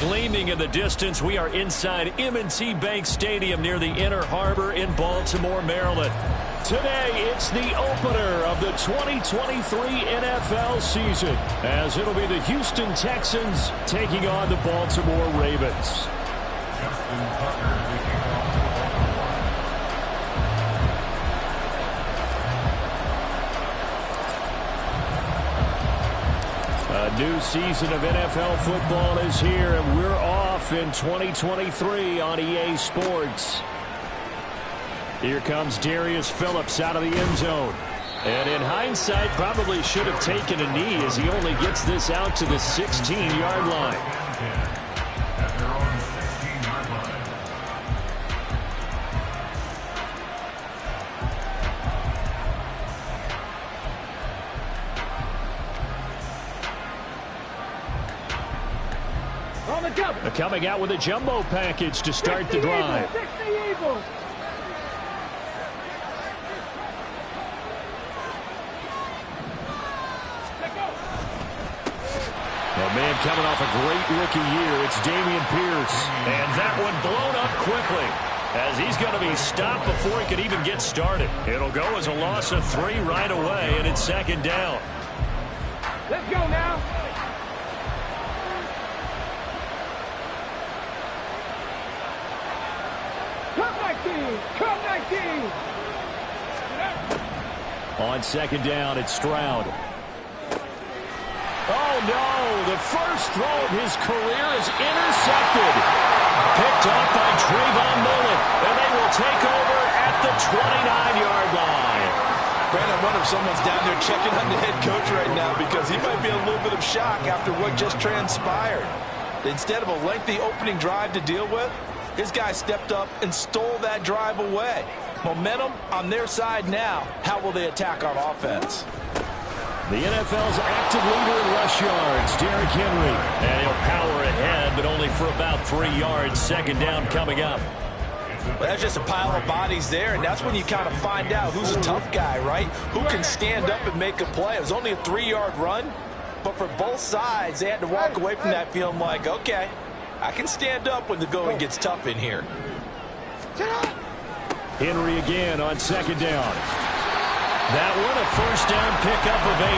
gleaming in the distance, we are inside M&T Bank Stadium near the Inner Harbor in Baltimore, Maryland. Today, it's the opener of the 2023 NFL season, as it'll be the Houston Texans taking on the Baltimore Ravens. A new season of NFL football is here, and we're off in 2023 on EA Sports. Here comes Darius Phillips out of the end zone. And in hindsight, probably should have taken a knee as he only gets this out to the 16-yard line. Coming out with a jumbo package to start the drive. A man coming off a great rookie year, it's Dameon Pierce. And that one blown up quickly as he's going to be stopped before he can even get started. It'll go as a loss of 3 right away, and it's second down. Let's go now. On second down, it's Stroud. Oh, no. The first throw of his career is intercepted. Picked off by Trayvon Mullen. And they will take over at the 29-yard line. Brandon, I wonder if someone's down there checking on the head coach right now because he might be in a little bit of shock after what just transpired. Instead of a lengthy opening drive to deal with, his guy stepped up and stole that drive away. Momentum on their side now. How will they attack on offense? The NFL's active leader in rush yards, Derrick Henry. And he'll power ahead, but only for about 3 yards. Second down coming up. Well, that's just a pile of bodies there, and that's when you kind of find out who's a tough guy, right? Who can stand up and make a play. It was only a 3-yard run, but for both sides, they had to walk away from that feeling like, okay, I can stand up when the going gets tough in here. Henry again on second down. That one a first down pickup of 8.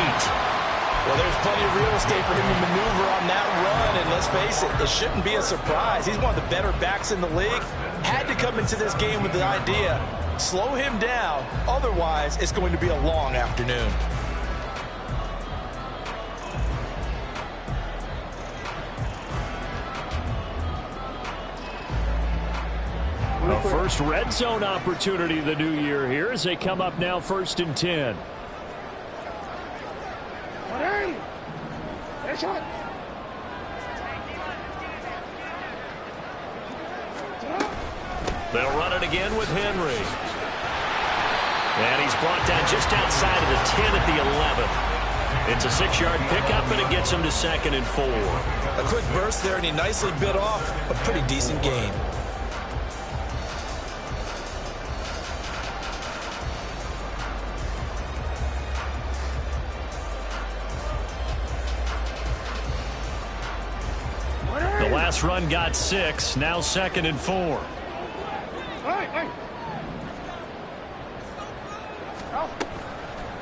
Well, there's plenty of real estate for him to maneuver on that run, and let's face it, it shouldn't be a surprise. He's one of the better backs in the league. Had to come into this game with the idea, slow him down, otherwise it's going to be a long afternoon. A first red zone opportunity of the new year here as they come up now 1st and 10. They'll run it again with Henry. And he's brought down just outside of the 10 at the 11. It's a 6-yard pickup, and it gets him to 2nd and 4. A quick burst there, and he nicely bit off a pretty decent gain. The last run got 6, now 2nd and 4.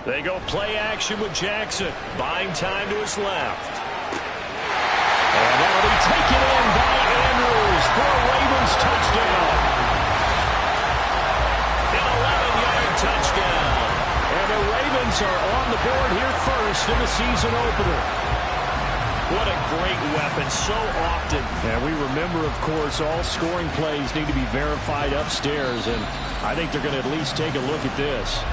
They go play action with Jackson, buying time to his left. And that'll be taken in by Andrews for a Ravens touchdown. An 11-yard touchdown. And the Ravens are on the board here first in the season opener. What a great weapon, so often. And we remember, of course, all scoring plays need to be verified upstairs, and I think they're going to at least take a look at this.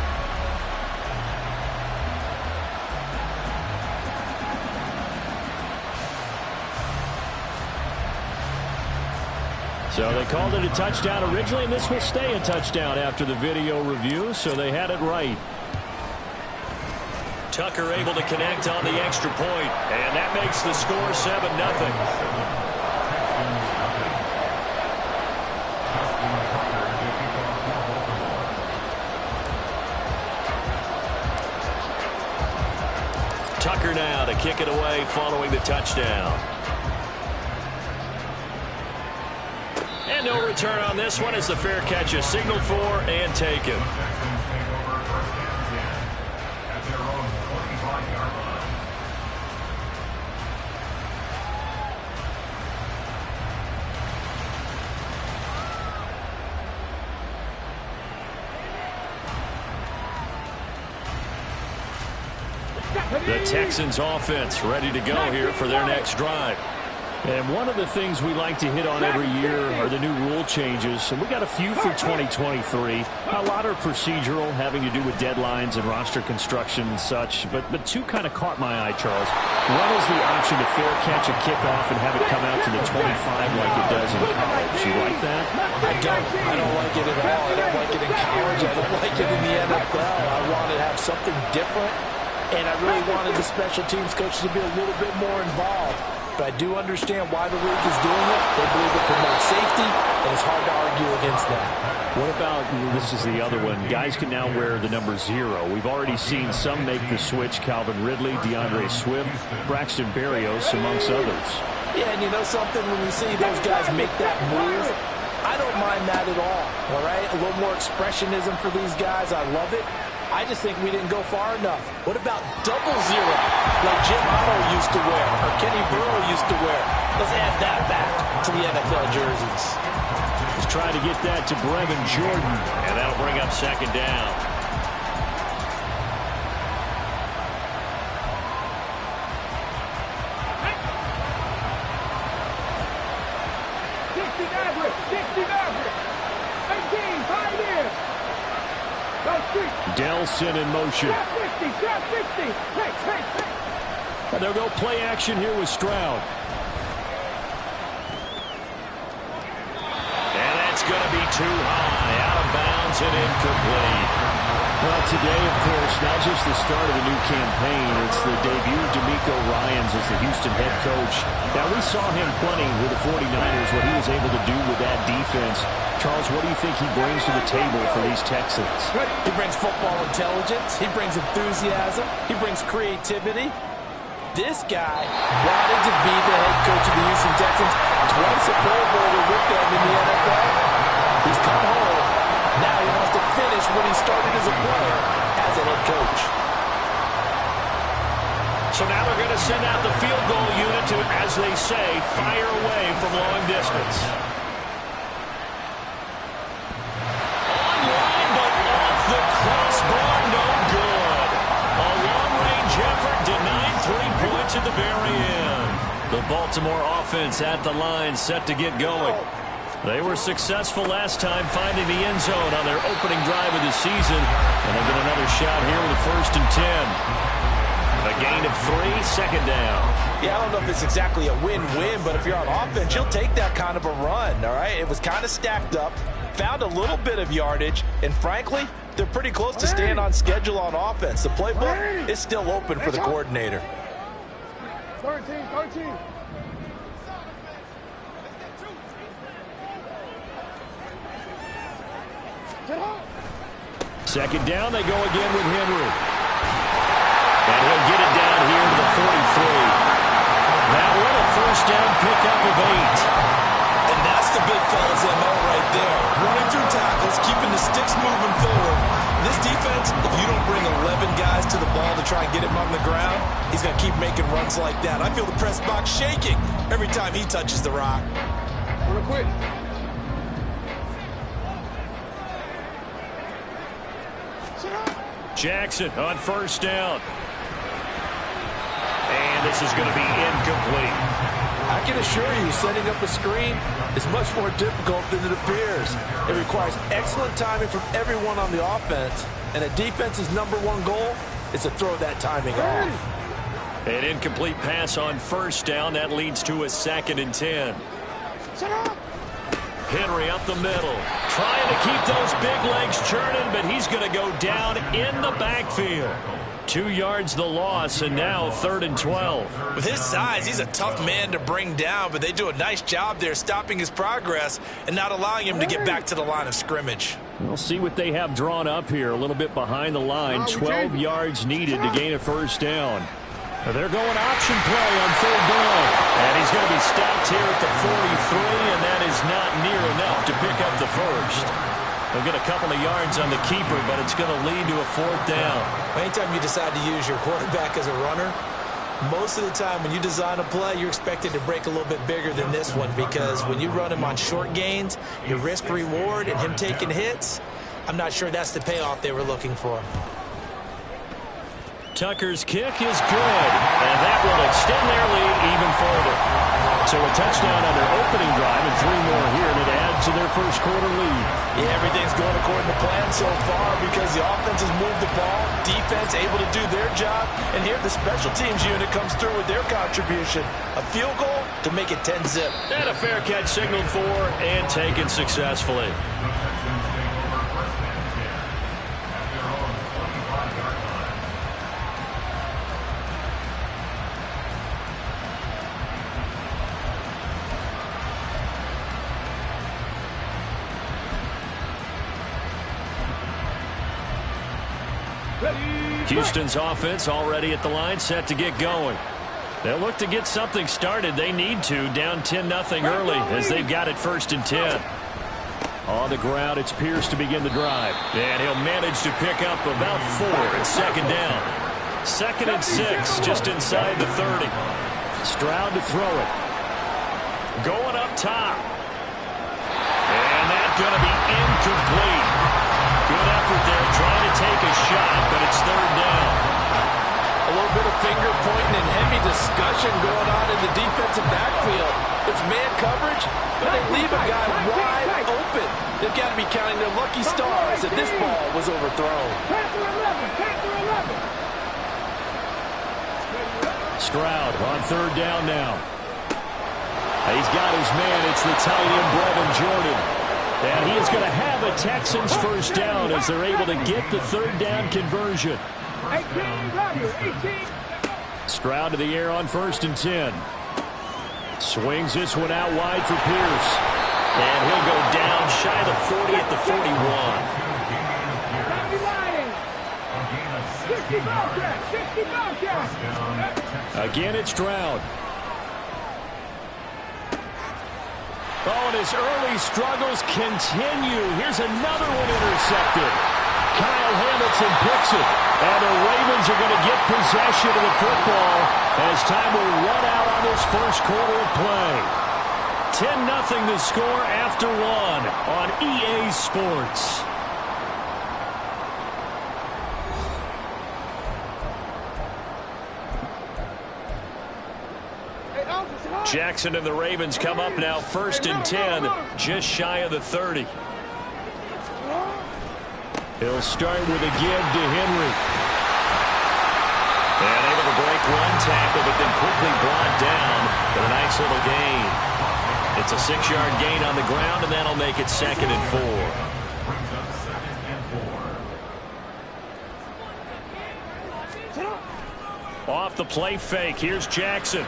So they called it a touchdown originally, and this will stay a touchdown after the video review, so they had it right. Tucker able to connect on the extra point, and that makes the score 7-0. Tucker now to kick it away following the touchdown. And no return on this one as the fair catch is signaled for and taken. The Texans offense ready to go here for their next drive. And one of the things we like to hit on every year are the new rule changes. And we got a few for 2023. A lot are procedural, having to do with deadlines and roster construction and such. But two kind of caught my eye, Charles. One is the option to fair catch a kickoff and have it come out to the 25 like it does in college. You like that? I don't like it at all. I don't like it in college. I don't like it in the NFL. I want to have something different. And I really wanted the special teams coaches to be a little bit more involved. But I do understand why the league is doing it. They believe it promotes safety, and it's hard to argue against that. What about, this is the other one, guys can now wear the number 0. We've already seen some make the switch, Calvin Ridley, DeAndre Swift, Braxton Berrios, amongst others. Yeah, and you know something, when you see those guys make that move, I don't mind that at all right? A little more expressionism for these guys. I love it. I just think we didn't go far enough. What about double 0, like Jim Otto used to wear, or Kenny Burrow used to wear? Let's add that back to the NFL jerseys. Let's try to get that to Brevin Jordan, and that'll bring up second down. Delson in motion. And they'll go play action here with Stroud. And that's going to be too high. Out of bounds and incomplete. Well, today, of course, not just the start of the new campaign, it's the debut of DeMeco Ryans as the Houston head coach. Now, we saw him plenty with the 49ers, what he was able to do with that defense. Charles, what do you think he brings to the table for these Texans? He brings football intelligence. He brings enthusiasm. He brings creativity. This guy wanted to be the head coach of the Houston Texans. Twice a Pro Bowler with them in the NFL. He's come home. Now he wants to finish when he started as a player, as a head coach. So now they're going to send out the field goal unit to, as they say, fire away from long distance. Online, but off the crossbar, no good. A long-range effort denied 3 points at the very end. The Baltimore offense at the line, set to get going. They were successful last time finding the end zone on their opening drive of the season. And they'll get another shot here with a 1st and 10. A gain of 3, second down. Yeah, I don't know if it's exactly a win-win, but if you're on offense, you'll take that kind of a run, all right? It was kind of stacked up, found a little bit of yardage, and frankly, they're pretty close to staying on schedule on offense. The playbook is still open for the coordinator. 13. Second down, they go again with Henry. And he'll get it down here to the 43. Now what a first down pickup of 8. And that's the big fella's MO right there. Running through tackles, keeping the sticks moving forward. This defense, if you don't bring 11 guys to the ball to try and get him on the ground, he's going to keep making runs like that. I feel the press box shaking every time he touches the rock. Real quick. Jackson on first down. And this is going to be incomplete. I can assure you, setting up a screen is much more difficult than it appears. It requires excellent timing from everyone on the offense, and a defense's #1 goal is to throw that timing off. An incomplete pass on first down. That leads to a 2nd and 10. Henry up the middle, trying to keep those big legs churning, but he's going to go down in the backfield. 2 yards the loss, and now 3rd and 12. With his size, he's a tough man to bring down, but they do a nice job there stopping his progress and not allowing him to get back to the line of scrimmage. We'll see what they have drawn up here, a little bit behind the line. 12 yards needed to gain a first down. They're going option play on 3rd down. And he's going to be stopped here at the 43, and that is not near enough. first. They'll get a couple of yards on the keeper, but it's going to lead to a 4th down. Anytime you decide to use your quarterback as a runner, most of the time when you design a play, you're expected to break a little bit bigger than this one, because when you run him on short gains, your risk-reward and him taking hits, I'm not sure that's the payoff they were looking for. Tucker's kick is good, and that will extend their lead even further. So a touchdown on their opening drive and 3 more here, and it adds to their first quarter lead. Yeah, everything's going according to plan so far because the offense has moved the ball, defense able to do their job, and here the special teams unit comes through with their contribution. A field goal to make it 10-zip. And a fair catch signaled for and taken successfully. Houston's offense already at the line, set to get going. They'll look to get something started. They need to, down 10-0 early as they've got it 1st and 10. On the ground, it's Pierce to begin the drive. And he'll manage to pick up about 4 at 2nd down. 2nd and 6, just inside the 30. Stroud to throw it. Going up top. And that's going to be incomplete. Good effort there, trying to take a shot, but it's 3rd down. A little bit of finger pointing and heavy discussion going on in the defensive backfield. It's man coverage, but they leave a guy wide open. They've got to be counting their lucky stars that this ball was overthrown. Stroud on 3rd down now. He's got his man. It's the tight end, Brevin Jordan. And he is going to have a Texans 1st down as they're able to get the 3rd down conversion. 18. Stroud to the air on 1st and 10. Swings this one out wide for Pierce. And he'll go down shy of the 40 at the 41. Again, it's Stroud. Oh, and his early struggles continue. Here's another one intercepted. Kyle Hamilton picks it. And the Ravens are going to get possession of the football as time will run out on this first quarter of play. 10-0 the score after 1 on EA Sports. Jackson and the Ravens come up now 1st and 10, just shy of the 30. He'll start with a give to Henry. And able to break one tackle, but then quickly brought down. But a nice little gain. It's a 6-yard gain on the ground, and that'll make it 2nd and 4. Off the play fake, here's Jackson.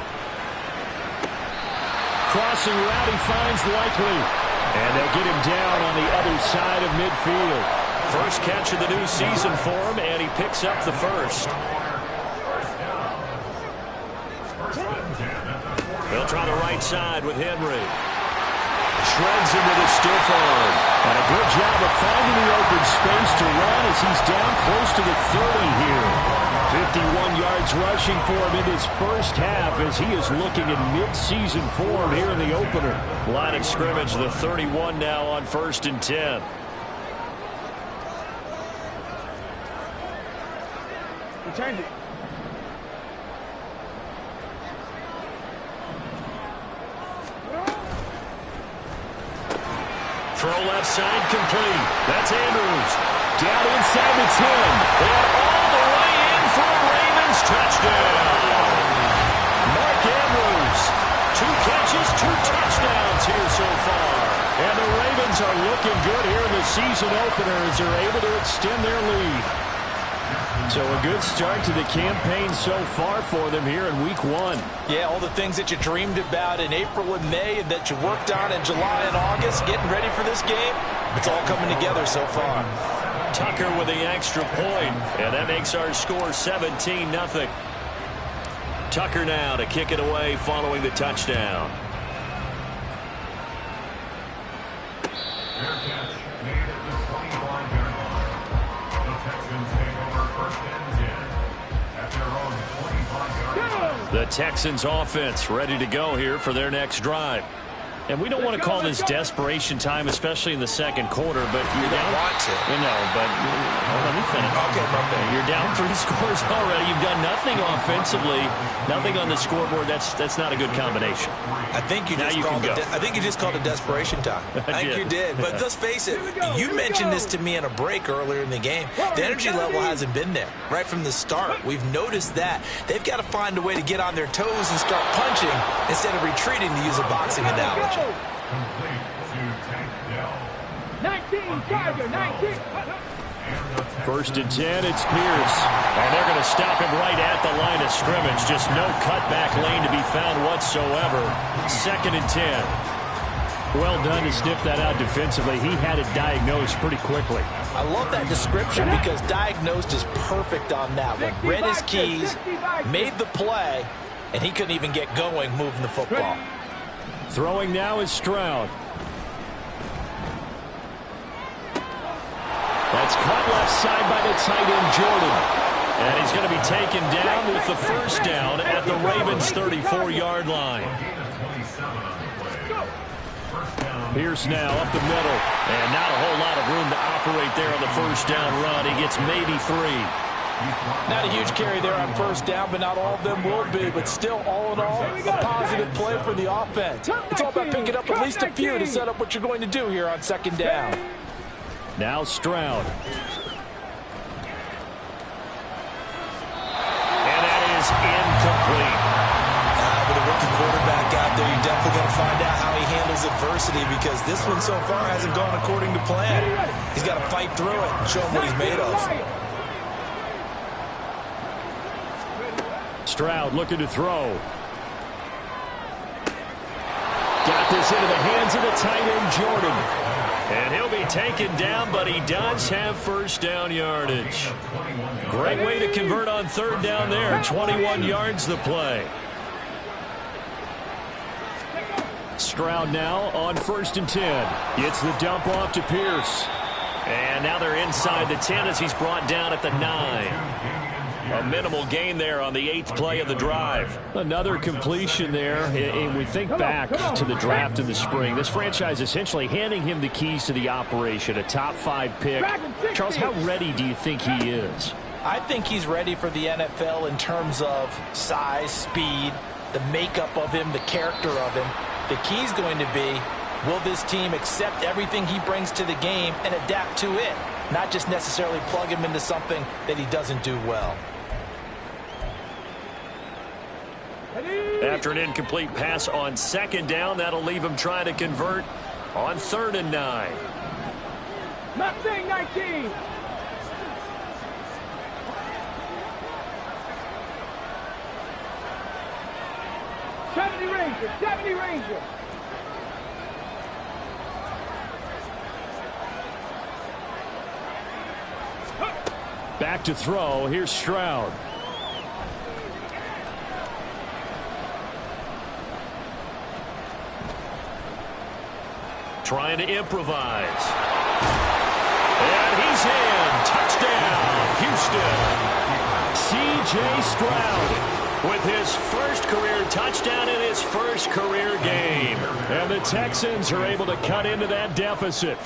Crossing route, he finds Likely. And they'll get him down on the other side of midfield. First catch of the new season for him, and he picks up the 1st. They'll try the right side with Henry. Shreds him with a stiff arm. And a good job of finding the open space to run as he's down close to the 30 here. 51 yards rushing for him in his first half as he is looking in mid-season form here in the opener. Line of scrimmage, the 31 now on 1st and 10. Return it. Throw left side complete. That's Andrews. Down inside the 10. And all the way in for a Ravens touchdown. Mark Andrews. 2 catches, 2 touchdowns here so far. And the Ravens are looking good here in the season opener as they're able to extend their lead. So a good start to the campaign so far for them here in week 1. Yeah, all the things that you dreamed about in April and May and that you worked on in July and August, getting ready for this game, it's all coming together so far. Tucker with the extra point, and that makes our score 17-0. Tucker now to kick it away following the touchdown. The Texans offense ready to go here for their next drive. And we don't want to call this desperation time, especially in the second quarter, but you're down. Want to. No, but let me finish. Okay, You're down 3 scores already. You've done nothing offensively, nothing on the scoreboard. That's not a good combination. I think you just called it desperation time. I think you did. But let's face it, you mentioned this to me in a break earlier in the game. The energy level hasn't been there right from the start. We've noticed that. They've got to find a way to get on their toes and start punching instead of retreating, to use a boxing analogy. 19, Tiger, 19. First and 10, it's Pierce. And they're going to stop him right at the line of scrimmage. Just no cutback lane to be found whatsoever. Second and 10. Well done to sniff that out defensively. He had it diagnosed pretty quickly. I love that description because diagnosed is perfect on that one. Read his keys, made the play, and he couldn't even get going moving the football. Throwing now is Stroud. That's caught left side by the tight end, Jordan. And he's going to be taken down with the first down at the Ravens' 34-yard line. Pierce now up the middle. And not a whole lot of room to operate there on the first down run. He gets maybe 3. Not a huge carry there on first down, but not all of them will be. But still, all in all, a positive play for the offense. It's all about picking up at least a few to set up what you're going to do here on second down. Now Stroud. And that is incomplete. With a rookie quarterback out there, you're definitely going to find out how he handles adversity, because this one so far hasn't gone according to plan. He's got to fight through it and show him what he's made of. Stroud looking to throw. Got this into the hands of the tight end, Jordan. And he'll be taken down, but he does have first down yardage. Great way to convert on third down there. 21 yards the play. Stroud now on first and 10. It's the dump off to Pierce. And now they're inside the 10 as he's brought down at the 9. A minimal gain there on the 8th play of the drive. Another completion there. And we think back to the draft in the spring. This franchise essentially handing him the keys to the operation, a top 5 pick. Charles, how ready do you think he is? I think he's ready for the NFL in terms of size, speed, the makeup of him, the character of him. The key's going to be, will this team accept everything he brings to the game and adapt to it? Not just necessarily plug him into something that he doesn't do well. After an incomplete pass on second down, that'll leave him trying to convert on 3rd and 9. Mustang 19. '70 Ranger. Back to throw. Here's Stroud. Trying to improvise. And he's in. Touchdown, Houston. C.J. Stroud with his first career touchdown in his first career game. And the Texans are able to cut into that deficit.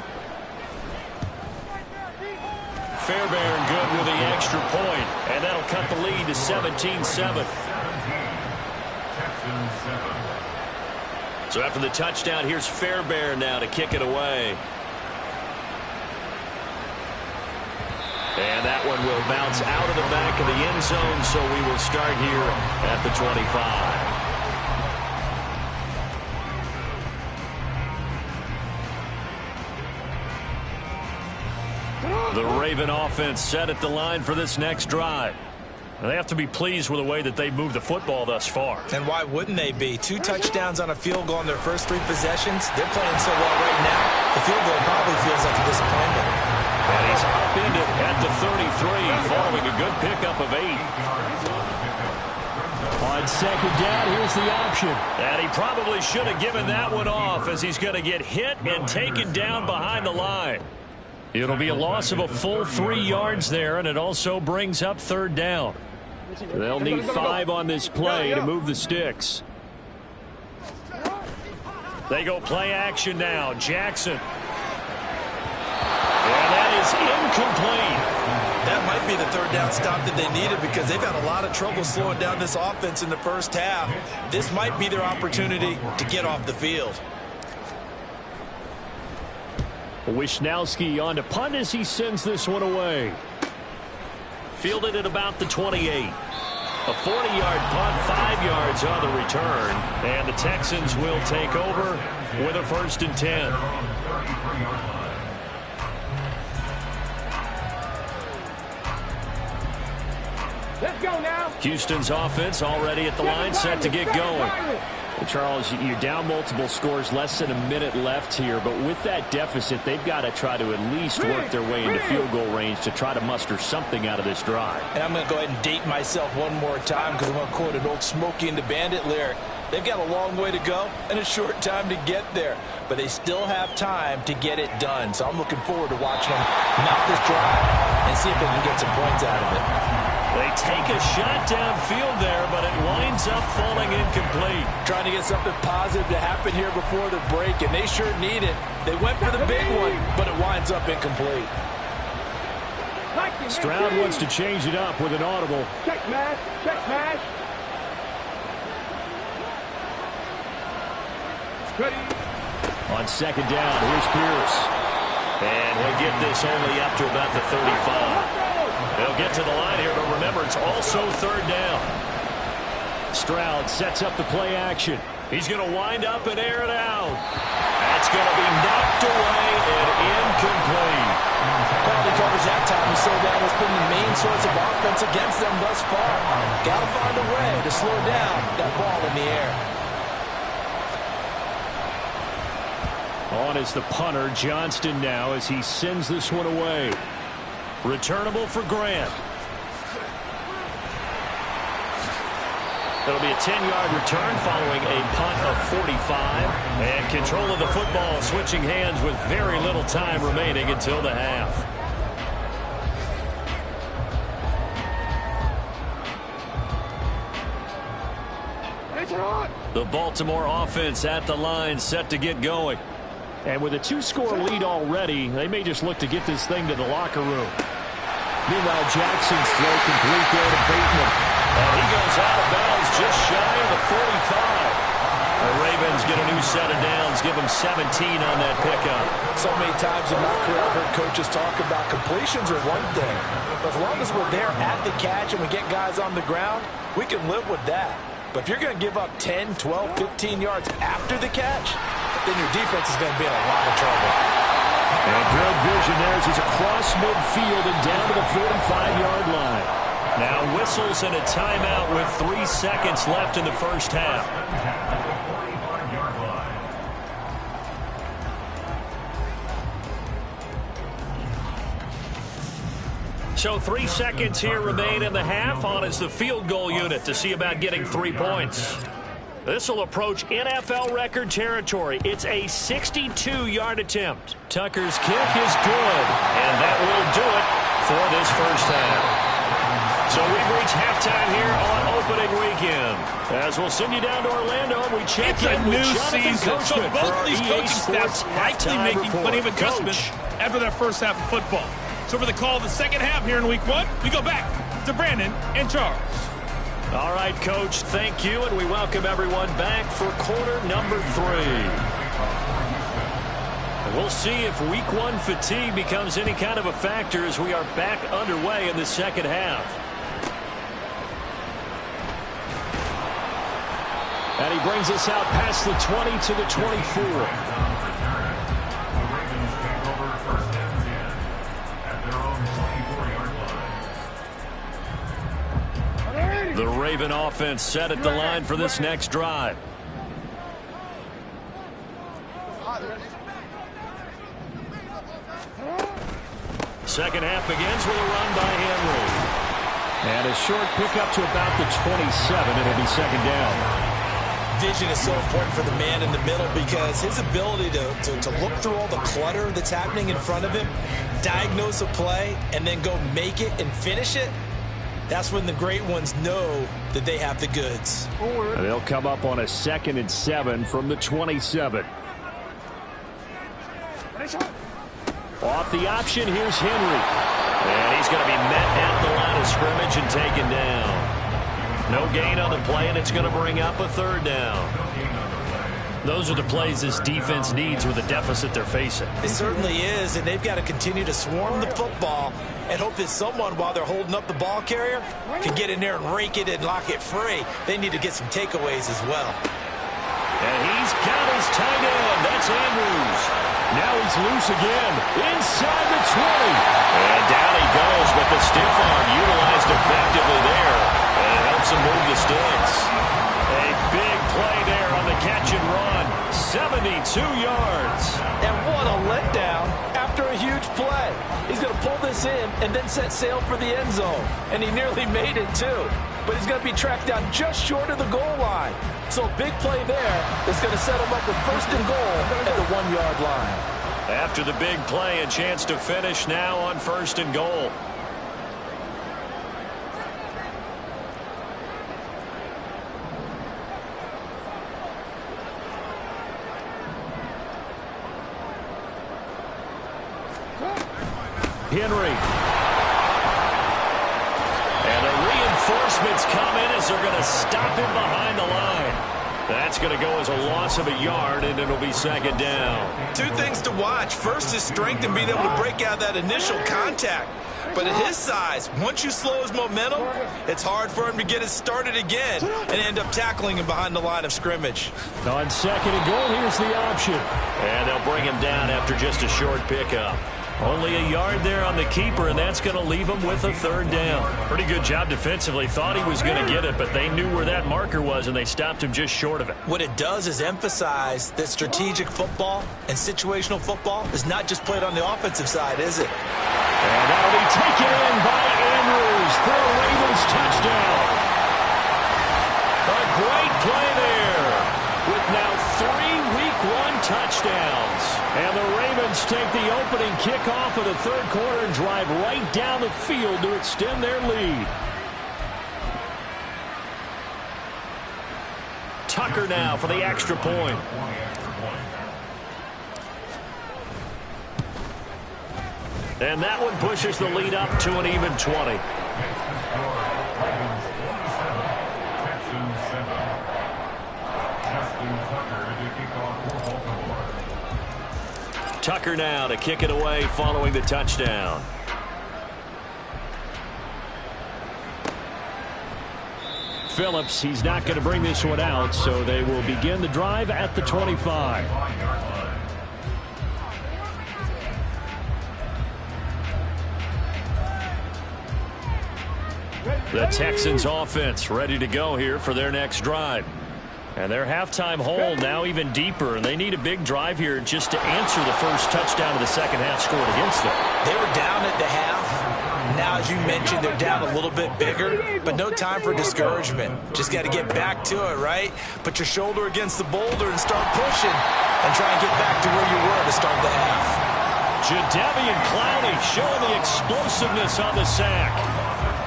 Fairbairn good with the extra point, and that'll cut the lead to 17-7. So after the touchdown, here's Fairbairn now to kick it away. And that one will bounce out of the back of the end zone, so we will start here at the 25. The Raven offense set at the line for this next drive. They have to be pleased with the way that they've moved the football thus far. And why wouldn't they be? 2 touchdowns on a field goal in their first 3 possessions. They're playing so well right now, the field goal probably feels like a disappointment. And he's upended at the 33, following a good pickup of 8. On second down, here's the option. And he probably should have given that one off, as he's going to get hit and taken down behind the line. It'll be a loss of a full 3 yards there, and it also brings up third down. They'll need 5 on this play to move the sticks. They go play action now. Jackson. And that is incomplete. That might be the third down stop that they needed because they've had a lot of trouble slowing down this offense in the first half. This might be their opportunity to get off the field. Wishnowski on to punt as he sends this one away. Fielded at about the 28. A 40-yard punt, 5 yards on the return. And the Texans will take over with a 1st and 10. Let's go now. Houston's offense already at the line, set to get going. Charles, you're down multiple scores, less than a minute left here, but with that deficit, they've got to try to at least work their way into field goal range to try to muster something out of this drive. And I'm going to go ahead and date myself one more time because I'm going to quote an old Smokey and the Bandit lyric. They've got a long way to go and a short time to get there, but they still have time to get it done. So I'm looking forward to watching them knock this drive and see if they can get some points out of it. They take a shot downfield there, but it winds up falling incomplete. Trying to get something positive to happen here before the break, and they sure need it. They went for the big one, but it winds up incomplete. Stroud wants to change it up with an audible. Check mash, check mash. Ready. On 2nd down, here's Pierce. And he'll get this only up to about the 35. They'll get to the line here, but remember, it's also 3rd down. Stroud sets up the play action. He's going to wind up and air it out. That's going to be knocked away and incomplete. Quality coverage that time. We saw that has been the main source of offense against them thus far. Got to find a way to slow down that ball in the air. On is the punter, Johnston, now as he sends this one away. Returnable for Grant. It'll be a 10-yard return following a punt of 45. And control of the football switching hands with very little time remaining until the half. The Baltimore offense at the line, set to get going. And with a 2-score lead already, they may just look to get this thing to the locker room. Meanwhile, Jackson's throw complete there to Bateman. And he goes out of bounds just shy of the 45. The Ravens get a new set of downs, give them 17 on that pickup. So many times in my career, I've heard coaches talk about completions are one thing. But as long as we're there at the catch and we get guys on the ground, we can live with that. But if you're going to give up 10, 12, 15 yards after the catch, then your defense is going to be in a lot of trouble. And good vision there as he's across midfield and down to the 45-yard line. Now whistles and a timeout with 3 seconds left in the first half. So 3 seconds here remain in the half. On is the field goal unit to see about getting 3 points. This will approach NFL record territory. It's a 62-yard attempt. Tucker's kick is good, and that will do it for this first half. So we've reached halftime here on opening weekend. As we'll send you down to Orlando, and we check in with Jonathan Coachman both of these coaching staffs likely making plenty of adjustments after that first half of football. So for the call of the second half here in week 1, we go back to Brandon and Charles. All right, Coach, thank you, and we welcome everyone back for quarter number 3. And we'll see if week 1 fatigue becomes any kind of a factor as we are back underway in the second half. And he brings us out past the 20 to the 24. The Raven offense set at the line for this next drive. Second half begins with a run by Henry. And a short pickup to about the 27. It'll be second down. Vision is so important for the man in the middle because his ability to look through all the clutter that's happening in front of him, diagnose a play, and then go make it and finish it, That's when the great ones know that they have the goods. And they'll come up on a 2nd and 7 from the 27. Off the option, here's Henry. And he's going to be met at the line of scrimmage and taken down. No gain on the play, and it's going to bring up a 3rd down. Those are the plays this defense needs with the deficit they're facing. It certainly is, and they've got to continue to swarm the football and hope that someone, while they're holding up the ball carrier, can get in there and rake it and lock it free. They need to get some takeaways as well. And he's got his tight end. That's Andrews. Now he's loose again. Inside the 20. And down he goes, but the stiff arm utilized effectively there. And it helps him move the sticks. A big play there on the catch and run. 72 yards. And what a letdown after a huge play. He's going to pull this in and then set sail for the end zone. And he nearly made it, too. But he's going to be tracked down just short of the goal line. So a big play there is going to set him up with 1st and goal at the 1-yard line. After the big play, a chance to finish now on 1st and goal. Henry. And the reinforcements come in as they're going to stop him behind the line. That's going to go as a loss of a yard, and it'll be 2nd down. 2 things to watch. First is strength and being able to break out that initial contact. But at his size, once you slow his momentum, it's hard for him to get it started again and end up tackling him behind the line of scrimmage. On 2nd and goal, here's the option. And they'll bring him down after just a short pickup. Only a yard there on the keeper, and that's going to leave him with a 3rd down. Pretty good job defensively. Thought he was going to get it, but they knew where that marker was, and they stopped him just short of it. What it does is emphasize that strategic football and situational football is not just played on the offensive side, is it? And that'll be taken in by Andrews for a Ravens touchdown. A great play there with now 3 Week 1 touchdowns. And the Ravens take the opening kickoff of the 3rd quarter and drive right down the field to extend their lead. Tucker now for the extra point. And that one pushes the lead up to an even 20. Tucker now to kick it away following the touchdown. Phillips, he's not going to bring this one out, so they will begin the drive at the 25. The Texans offense ready to go here for their next drive. And their halftime hole now even deeper, and they need a big drive here just to answer the first touchdown of the second half scored against them. They were down at the half. Now, as you mentioned, they're down a little bit bigger, but no time for discouragement. Just got to get back to it, right? Put your shoulder against the boulder and start pushing and try and get back to where you were to start the half. Jadeveon Clowney showing the explosiveness on the sack.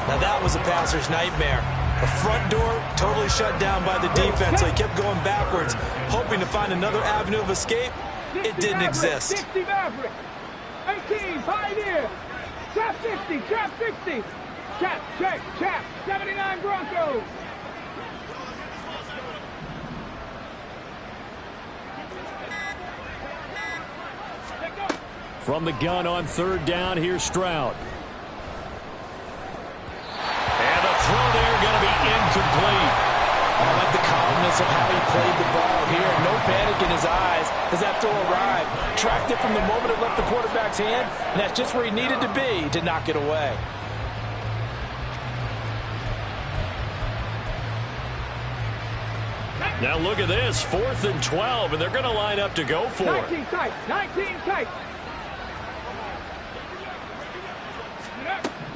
Now, that was a passer's nightmare. The front door totally shut down by the defense, so he kept going backwards, hoping to find another avenue of escape. It didn't exist. 60 Maverick. 18 Pioneer. Chap 60. Chap 60. Chap, check, chap. 79 Broncos. From the gun on 3rd down, here's Stroud. And the throw there going to be incomplete. I like the calmness of how he played the ball here. No panic in his eyes as that throw arrived. Tracked it from the moment it left the quarterback's hand, and that's just where he needed to be to knock it away. Now look at this, 4th and 12, and they're going to line up to go for it. 19 tight. 19 tight.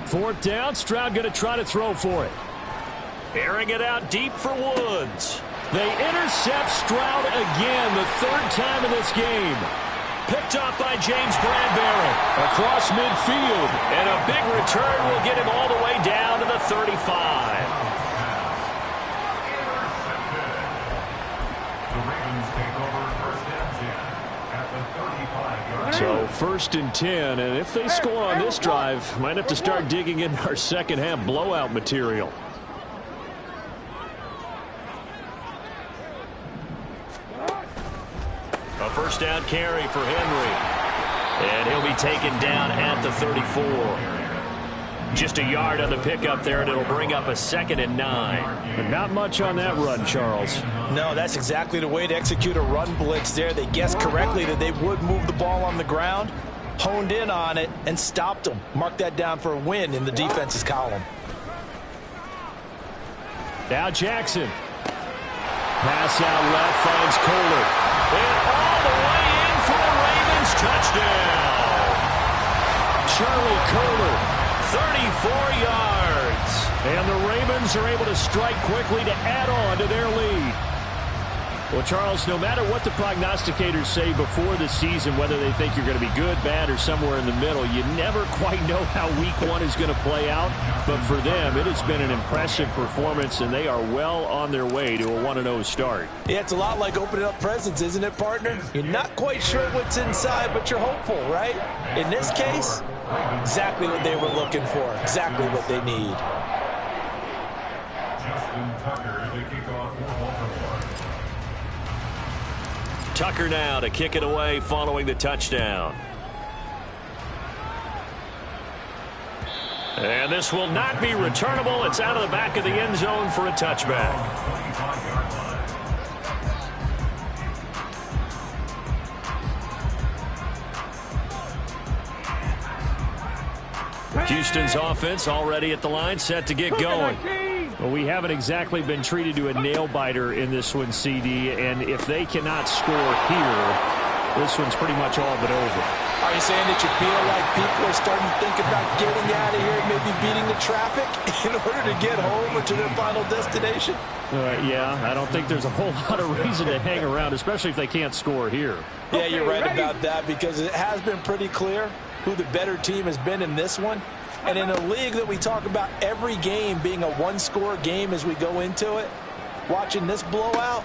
4th down, Stroud going to try to throw for it. Airing it out deep for Woods. They intercept Stroud again, the 3rd time in this game. Picked off by James Bradbury. Across midfield. And a big return will get him all the way down to the 35. So 1st and 10, and if they score on this drive, might have to start digging in our second half blowout material. A first down carry for Henry. And he'll be taken down at the 34. Just a yard on the pickup there, and it'll bring up a 2nd and 9. But not much on that run, Charles. No, that's exactly the way to execute a run blitz there. They guessed correctly that they would move the ball on the ground, honed in on it, and stopped them. Mark that down for a win in the defense's column. Now Jackson. Pass out left, finds Kohler. And all the way in for the Ravens touchdown. Charlie Kohler. 34 yards. And the Ravens are able to strike quickly to add on to their lead. Well, Charles, no matter what the prognosticators say before the season, whether they think you're going to be good, bad, or somewhere in the middle, you never quite know how week 1 is going to play out. But for them, it has been an impressive performance, and they are well on their way to a 1-0 start. Yeah, it's a lot like opening up presents, isn't it, partner? You're not quite sure what's inside, but you're hopeful, right? In this case, exactly what they were looking for, exactly what they need. Tucker now to kick it away following the touchdown. And this will not be returnable. It's out of the back of the end zone for a touchback. Houston's offense already at the line, set to get going. Well, we haven't exactly been treated to a nail-biter in this one, CD, and if they cannot score here, this one's pretty much all but over. Are you saying that you feel like people are starting to think about getting out of here, maybe beating the traffic in order to get home or to their final destination? Yeah, I don't think there's a whole lot of reason to hang around, especially if they can't score here. Yeah, you're right about that, because it has been pretty clear who the better team has been in this one. And in a league that we talk about every game being a one-score game as we go into it, watching this blowout.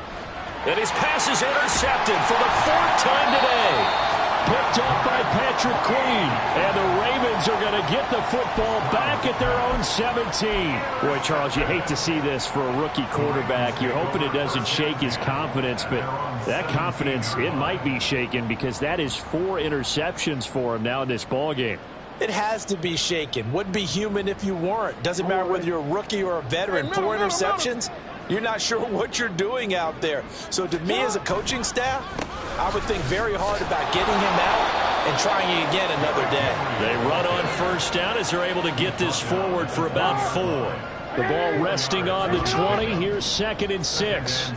And his pass is intercepted for the 4th time today. Picked up by Patrick Queen. And the Ravens are going to get the football back at their own 17. Boy, Charles, you hate to see this for a rookie quarterback. You're hoping it doesn't shake his confidence, but that confidence, it might be shaken because that is 4 interceptions for him now in this ballgame. It has to be shaken. Wouldn't be human if you weren't. Doesn't matter whether you're a rookie or a veteran. 4 interceptions, you're not sure what you're doing out there. So to me as a coaching staff, I would think very hard about getting him out and trying again another day. They run on first down as they're able to get this forward for about 4. The ball resting on the 20. Here's 2nd and 6.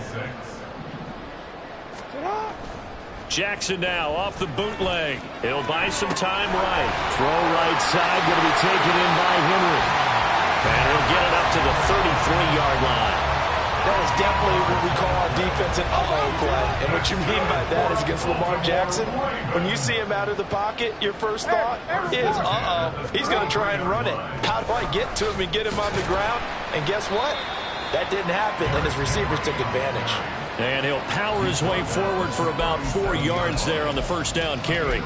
Jackson now off the bootleg. He'll buy some time right. Throw right side, going to be taken in by Henry. And he'll get it up to the 33-yard line. That is definitely what we call our defense an uh-oh play. And what you mean by that is against Lamar Jackson, when you see him out of the pocket, your first thought is, uh-oh, he's going to try and run it. How do I get to him and get him on the ground? And guess what? That didn't happen, and his receivers took advantage. And he'll power his way forward for about 4 yards there on the first down carry.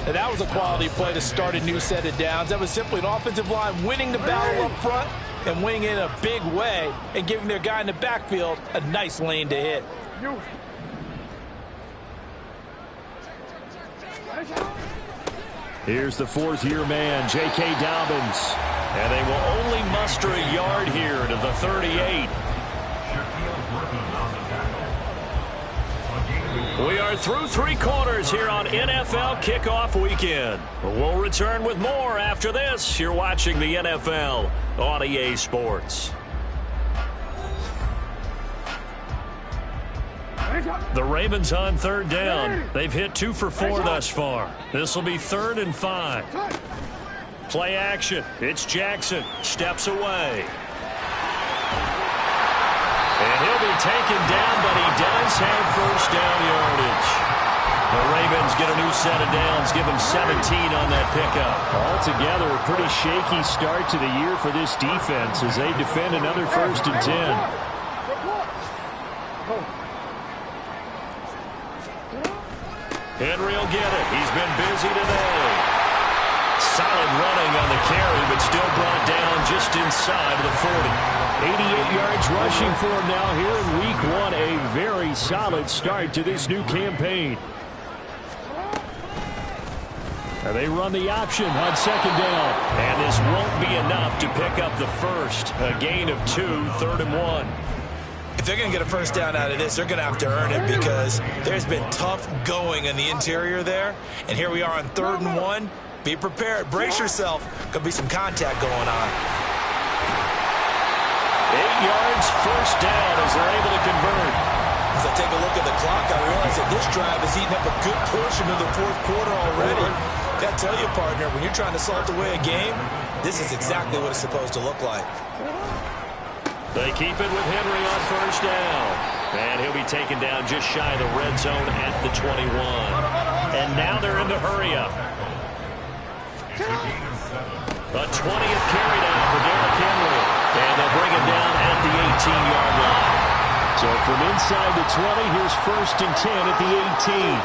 And that was a quality play to start a new set of downs. That was simply an offensive line winning the battle up front and winning in a big way and giving their guy in the backfield a nice lane to hit. Here's the 4th-year man, J.K. Dobbins. And they will only muster a yard here to the 38. We are through 3 quarters here on NFL Kickoff Weekend. We'll return with more after this. You're watching the NFL on EA Sports. The Ravens on 3rd down. They've hit 2 for 4 thus far. This will be 3rd and 5. Play action. It's Jackson. Steps away. And he'll be taken down, but he does have first down yardage. The Ravens get a new set of downs, give them 17 on that pickup. Altogether, a pretty shaky start to the year for this defense as they defend another 1st and 10. Henry will get it. He's been busy today. Solid running on the carry, but still brought down just inside of the 40. 88 yards rushing for him now here in Week 1. A very solid start to this new campaign. And they run the option on 2nd down. And this won't be enough to pick up the first. A gain of 2, 3rd and 1. If they're going to get a first down out of this, they're going to have to earn it because there's been tough going in the interior there. And here we are on 3rd and 1. Be prepared. Brace yourself. Could be some contact going on. 8 yards, first down as they're able to convert. As I take a look at the clock, I realize that this drive has eaten up a good portion of the 4th quarter already. Got to tell you, partner, when you're trying to salt away a game, this is exactly what it's supposed to look like. They keep it with Henry on 1st down. And he'll be taken down just shy of the red zone at the 21. And now they're in the hurry up. A 20th carry down for Derrick Henry. And they'll bring him down at the 18-yard line. So from inside the 20, here's 1st and 10 at the 18.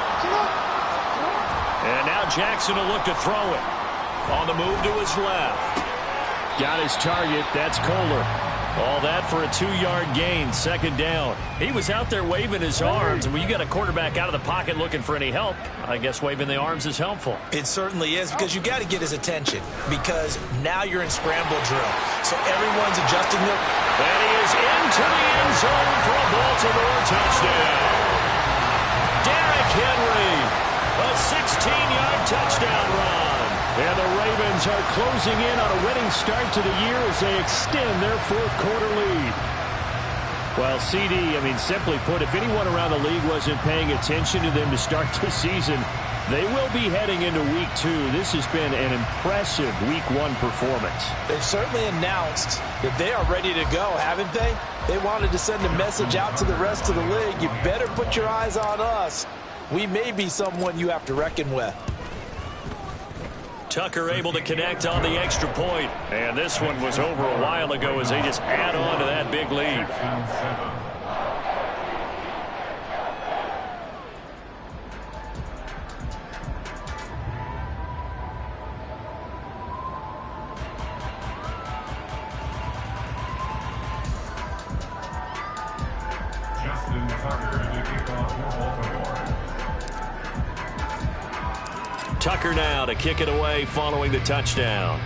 And now Jackson will look to throw it. On the move to his left. Got his target. That's Kohler. All that for a 2-yard gain, 2nd down. He was out there waving his arms, and when you got a quarterback out of the pocket looking for any help, I guess waving the arms is helpful. It certainly is, because you got to get his attention, because now you're in scramble drill. So everyone's adjusting their... And he is into the end zone for a Baltimore touchdown. Derrick Henry, a 16-yard touchdown run. And the Ravens are closing in on a winning start to the year as they extend their 4th quarter lead. Well, CD, simply put, if anyone around the league wasn't paying attention to them to start the season, they will be heading into Week 2. This has been an impressive Week 1 performance. They've certainly announced that they are ready to go, haven't they? They wanted to send a message out to the rest of the league. You better put your eyes on us. We may be someone you have to reckon with. Tucker able to connect on the extra point. And this one was over a while ago as they just add on to that big lead. Tucker now to kick it away following the touchdown.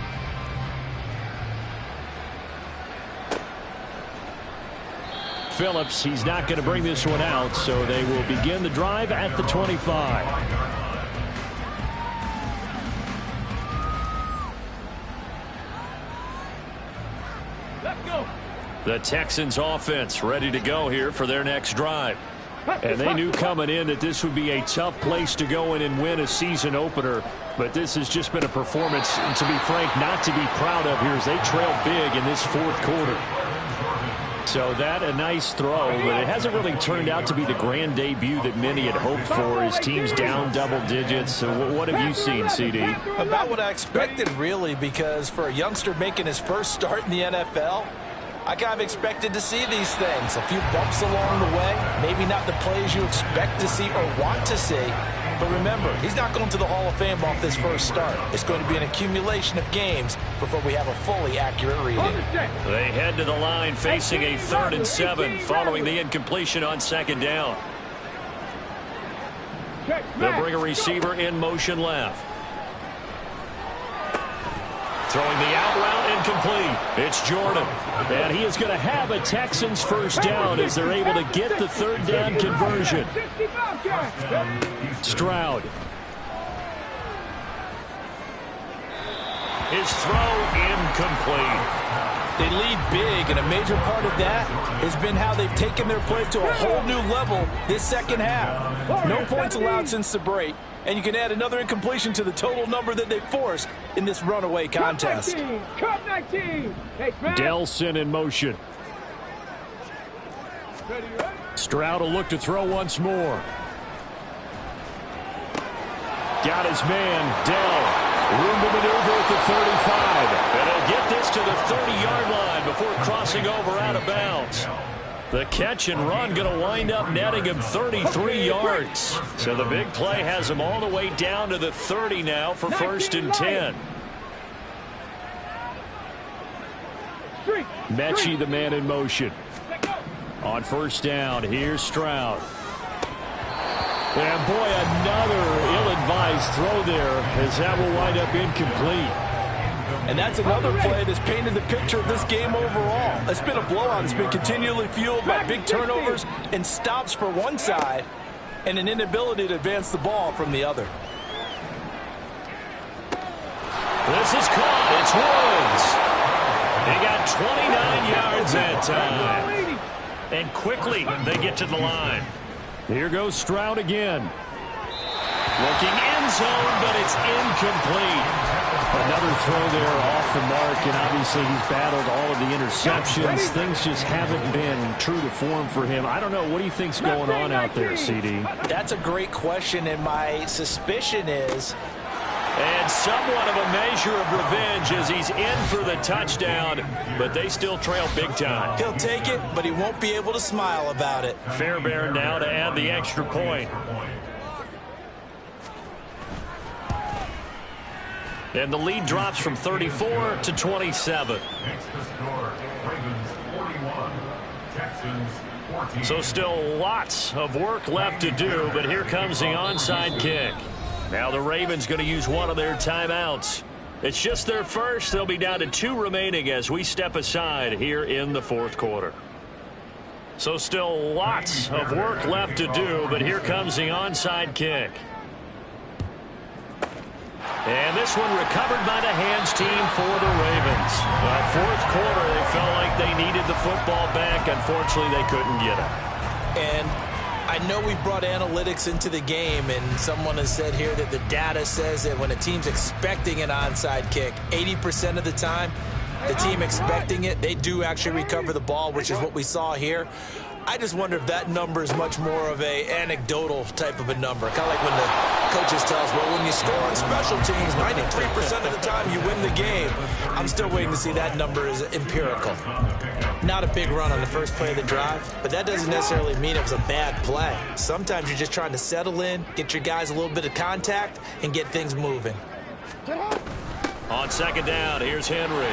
Phillips, he's not going to bring this one out, so they will begin the drive at the 25. Let's go. The Texans offense ready to go here for their next drive. And they knew coming in that this would be a tough place to go in and win a season opener. But this has just been a performance, and to be frank, not to be proud of here as they trail big in this 4th quarter. So that a nice throw, but it hasn't really turned out to be the grand debut that many had hoped for. His team's down double digits. So what have you seen, CD? About what I expected, really, because for a youngster making his first start in the NFL, I kind of expected to see these things. A few bumps along the way. Maybe not the plays you expect to see or want to see. But remember, he's not going to the Hall of Fame off this first start. It's going to be an accumulation of games before we have a fully accurate reading. They head to the line facing a 3rd and 7 following the incompletion on 2nd down. They'll bring a receiver in motion left. Throwing the out route incomplete. It's Jordan. And he is going to have a Texans first down as they're able to get the 3rd down conversion. Stroud. His throw incomplete. They lead big, and a major part of that has been how they've taken their play to a whole new level this 2nd half. No points allowed since the break, and you can add another incompletion to the total number that they forced in this runaway contest. Cup 19. Delson in motion. Stroud will look to throw once more. got his man, Dell. Room to maneuver at the 35. And he'll get this to the 30-yard line before crossing over out of bounds. The catch and run going to wind up netting him 33 yards. So the big play has him all the way down to the 30 now for 1st and 10. Mechie, the man in motion. On 1st down, here's Stroud. And boy, another ill-advised throw there, as that will wind up incomplete. And that's another play that's painted the picture of this game overall. It's been a blowout. It's been continually fueled by big turnovers and stops for one side and an inability to advance the ball from the other. This is caught. It's Woods. They got 29 yards that time. And quickly they get to the line. Here goes Stroud again. Looking end zone, but it's incomplete. Another throw there off the mark, and obviously he's battled all of the interceptions. Things just haven't been true to form for him. I don't know. What do you think's going on out there, CD? That's a great question, and my suspicion is... And somewhat of a measure of revenge as he's in for the touchdown, but they still trail big time. He'll take it, but he won't be able to smile about it. Fairbairn now to add the extra point. And the lead drops from 34 to 27. So still lots of work left to do, but here comes the onside kick. Now the Ravens going to use one of their timeouts. It's just their first. They'll be down to 2 remaining as we step aside here in the 4th quarter. So still lots of work left to do, but here comes the onside kick. And this one recovered by the hands team for the Ravens. 4th quarter, they felt like they needed the football back. Unfortunately, they couldn't get it. And I know we brought analytics into the game, and someone has said here that the data says that when a team's expecting an onside kick, 80% of the time, the team expecting it, they do actually recover the ball, which is what we saw here. I just wonder if that number is much more of a anecdotal type of a number. Kind of like when the coaches tell us, well, when you score on special teams, 93% of the time you win the game. I'm still waiting to see that number is empirical. Not a big run on the first play of the drive, but that doesn't necessarily mean it was a bad play. Sometimes you're just trying to settle in, get your guys a little bit of contact, and get things moving. On 2nd down, here's Henry.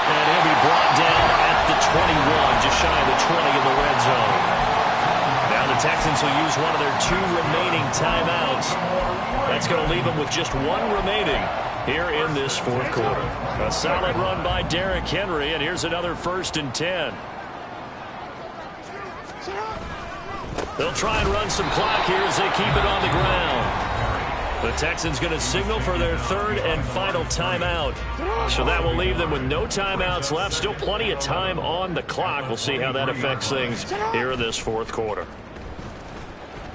And he'll be brought down at the 21, just shy of the 20 in the red zone. Now the Texans will use one of their 2 remaining timeouts. That's going to leave them with just 1 remaining here in this 4th quarter. A solid run by Derrick Henry, and here's another 1st and 10. They'll try and run some clock here as they keep it on the ground. The Texans going to signal for their 3rd and final timeout. So that will leave them with no timeouts left. Still plenty of time on the clock. We'll see how that affects things here in this 4th quarter.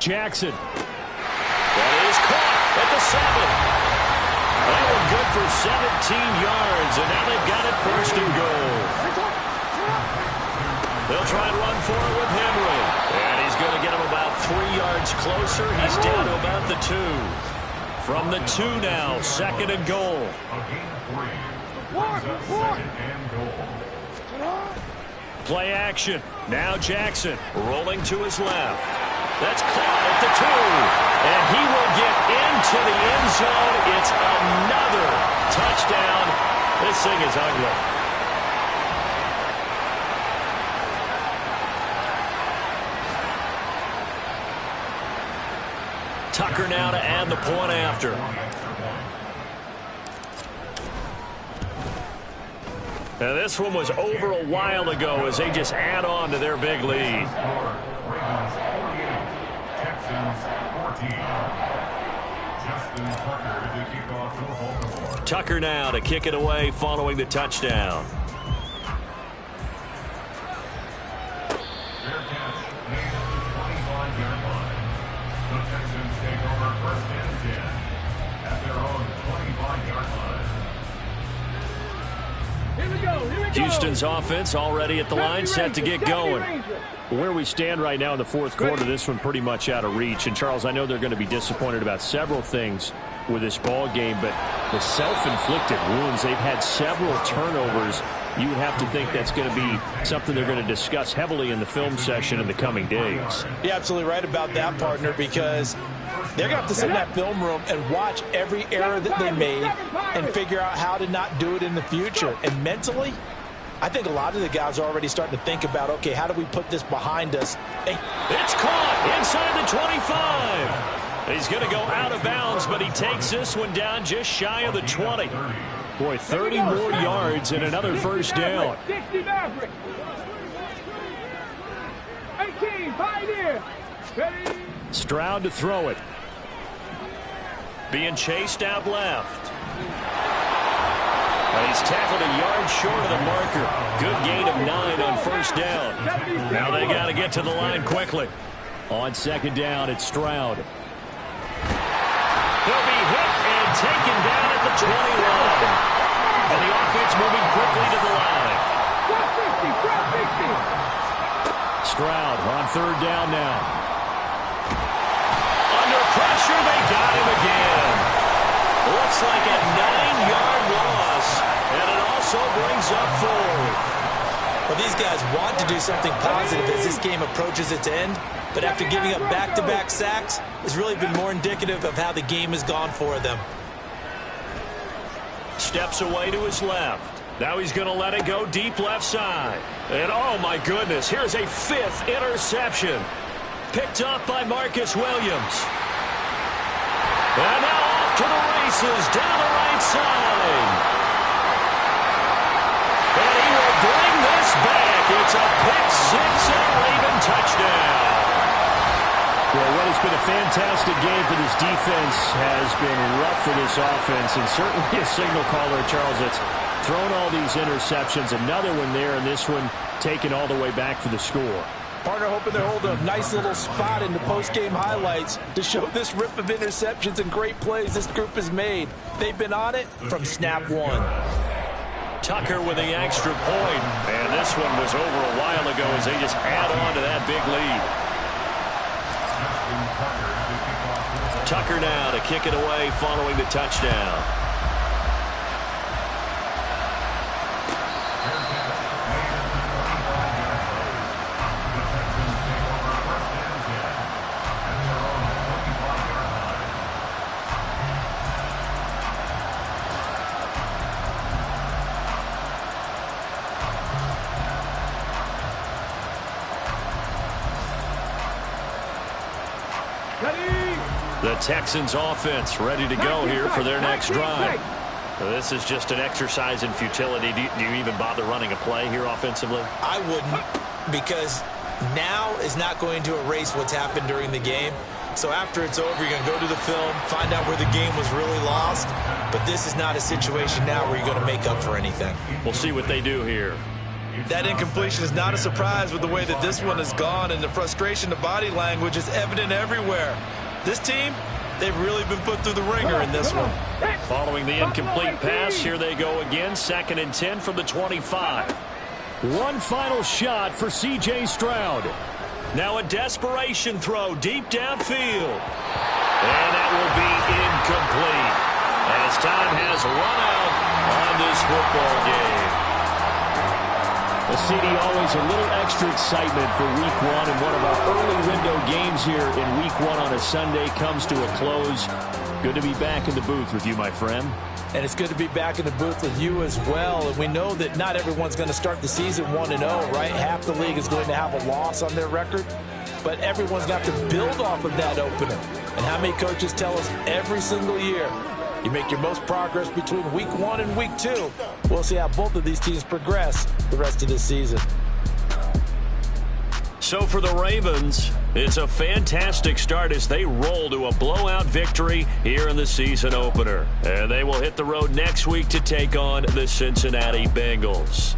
Jackson. That is caught at the 7. That one good for 17 yards, and now they've got it 1st and goal. They'll try and run for it with Henry. And he's going to get him about 3 yards closer. He's down to about the 2. From the 2 now, 2nd and goal. Play action. Now Jackson rolling to his left. That's caught at the 2. And he will get into the end zone. It's another touchdown. This thing is ugly. Tucker now to add the point after. Now this one was over a while ago as they just add on to their big lead. Tucker now to kick it away following the touchdown. Houston's offense already at the line, set to get going. Where we stand right now in the fourth quarter, this one pretty much out of reach. And, Charles, I know they're going to be disappointed about several things with this ball game, but the self-inflicted wounds, they've had several turnovers. You would have to think that's going to be something they're going to discuss heavily in the film session in the coming days. You're absolutely right about that, partner, because they're going to have to sit in that film room and watch every error that they made and figure out how to not do it in the future. And mentally, I think a lot of the guys are already starting to think about, okay, how do we put this behind us? It's caught inside the 25. He's going to go out of bounds, but he takes this one down just shy of the 20. Boy, 30 more yards and another first down. 18, Pioneer. Stroud to throw it. Being chased out left. And he's tackled a yard short of the marker. Good gain of 9 on first down. Now they got to get to the line quickly. On second down, it's Stroud. He'll be hit and taken down at the 21. And the offense moving quickly to the line. Stroud on third down now. Under pressure, they got him again. Looks like a 9-yard loss, and it also brings up 4. Well, these guys want to do something positive as this game approaches its end, but after giving up back-to-back sacks, it's really been more indicative of how the game has gone for them. Steps away to his left. Now he's going to let it go deep left side. And oh my goodness, here's a 5th interception. Picked up by Marcus Williams. And now off to the races down the right side. And he will bring this back. It's a pick-6 and a Raven touchdown. Well, what has been a fantastic game for this defense has been rough for this offense, and certainly a signal caller, Charles, that's thrown all these interceptions. Another one there, and this one taken all the way back for the score. Partner hoping they hold a nice little spot in the post-game highlights to show this rip of interceptions and great plays this group has made. They've been on it from snap one. Tucker with the extra point, and this one was over a while ago as they just add on to that big lead. Tucker now to kick it away following the touchdown. The Texans offense ready to go here for their next drive. This is just an exercise in futility. Do you even bother running a play here offensively? I wouldn't, because now is not going to erase what's happened during the game. So after it's over, you're going to go to the film, find out where the game was really lost. But this is not a situation now where you're going to make up for anything. We'll see what they do here. That incompletion is not a surprise with the way that this one has gone, and the frustration, the body language is evident everywhere. This team, they've really been put through the ringer in this one. Following the incomplete pass, here they go again. 2nd and 10 from the 25. One final shot for C.J. Stroud. Now a desperation throw deep downfield. And that will be incomplete as time has run out on this football game. Well, CD, always a little extra excitement for Week 1, and one of our early window games here in Week 1 on a Sunday comes to a close. Good to be back in the booth with you, my friend. And it's good to be back in the booth with you as well. And we know that not everyone's going to start the season 1-0, right? Half the league is going to have a loss on their record. But everyone's got to build off of that opener. And how many coaches tell us every single year, you make your most progress between Week 1 and Week 2. We'll see how both of these teams progress the rest of this season. So for the Ravens, it's a fantastic start as they roll to a blowout victory here in the season opener. And they will hit the road next week to take on the Cincinnati Bengals.